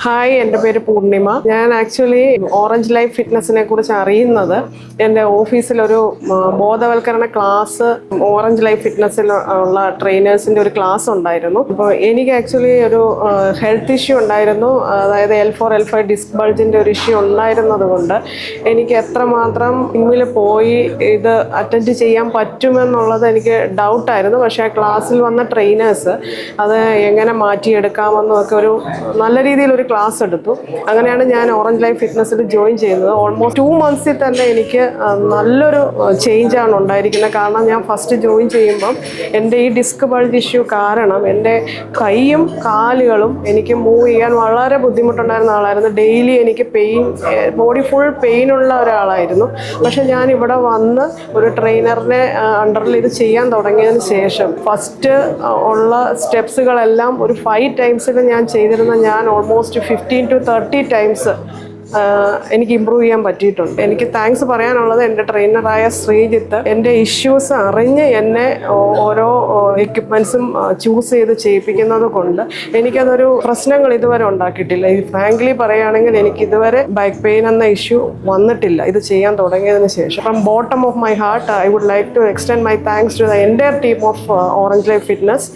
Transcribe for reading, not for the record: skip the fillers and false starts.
Hi, എൻ്റെ പേര് പൂർണിമ. ഞാൻ ആക്ച്വലി ഓറഞ്ച് ലൈഫ് ഫിറ്റ്നസിനെ കുറിച്ച് അറിയുന്നത് എൻ്റെ ഓഫീസിലൊരു ബോധവൽക്കരണ ക്ലാസ് ഓറഞ്ച് ലൈഫ് ഫിറ്റ്നസിൽ ഉള്ള ട്രെയിനേഴ്സിൻ്റെ ഒരു ക്ലാസ് ഉണ്ടായിരുന്നു. അപ്പോൾ എനിക്ക് ആക്ച്വലി ഒരു ഹെൽത്ത് ഇഷ്യൂ ഉണ്ടായിരുന്നു. അതായത് L4-L5 ഡിസ്ക് ബൾജിൻ്റെ ഒരു ഇഷ്യൂ ഉണ്ടായിരുന്നത് കൊണ്ട് എനിക്ക് എത്രമാത്രം ജിമ്മിൽ പോയി ഇത് അറ്റൻഡ് ചെയ്യാൻ പറ്റുമെന്നുള്ളത് എനിക്ക് ഡൗട്ടായിരുന്നു. പക്ഷേ ആ ക്ലാസ്സിൽ വന്ന ട്രെയിനേഴ്സ് അത് എങ്ങനെ മാറ്റിയെടുക്കാമെന്നും ഒക്കെ ഒരു നല്ല രീതിയിലൊരു ക്ലാസ് എടുത്തു. അങ്ങനെയാണ് ഞാൻ ഓറഞ്ച് ലൈഫ് ഫിറ്റ്നസ്സിൽ ജോയിൻ ചെയ്യുന്നത്. ഓൾമോസ്റ്റ് 2 months തന്നെ എനിക്ക് നല്ലൊരു ചേഞ്ചാണ് ഉണ്ടായിരിക്കുന്നത്. കാരണം ഞാൻ ഫസ്റ്റ് ജോയിൻ ചെയ്യുമ്പം എൻ്റെ ഈ ഡിസ്ക് ബൾജ് ഇഷ്യൂ കാരണം എൻ്റെ കൈയും കാലുകളും എനിക്ക് മൂവ് ചെയ്യാൻ വളരെ ബുദ്ധിമുട്ടുണ്ടായിരുന്ന ആളായിരുന്നു. ഡെയിലി എനിക്ക് ബോഡി ഫുൾ പെയിനുള്ള ഒരാളായിരുന്നു. പക്ഷെ ഞാൻ ഇവിടെ വന്ന് ഒരു ട്രെയിനറിനെ അണ്ടറിൽ ഇത് ചെയ്യാൻ തുടങ്ങിയതിന് ശേഷം ഫസ്റ്റ് ഉള്ള സ്റ്റെപ്സുകളെല്ലാം ഒരു 5 times ഞാൻ ചെയ്തിരുന്ന ഞാൻ ഓൾമോസ്റ്റ് 15 to 30 times എനിക്ക് ഇമ്പ്രൂവ് ചെയ്യാൻ പറ്റിയിട്ടുണ്ട്. എനിക്ക് താങ്ക്സ് പറയാനുള്ളത് എൻ്റെ ട്രെയിനറായ ശ്രീജിത്ത് എൻ്റെ ഇഷ്യൂസ് അറിഞ്ഞ് എന്നെ ഓരോ എക്യുപ്മെൻറ്റ്സും ചൂസ് ചെയ്ത് ചെയ്യിപ്പിക്കുന്നത് കൊണ്ട് എനിക്കതൊരു പ്രശ്നങ്ങൾ ഇതുവരെ ഉണ്ടാക്കിയിട്ടില്ല. ഫ്രാങ്ക്ലി പറയുകയാണെങ്കിൽ എനിക്ക് ഇതുവരെ ബാക്ക് പെയിൻ എന്ന ഇഷ്യൂ വന്നിട്ടില്ല ഇത് ചെയ്യാൻ തുടങ്ങിയതിന് ശേഷം. From bottom of my heart I would like to extend my thanks to the entire team of Orange Life fitness.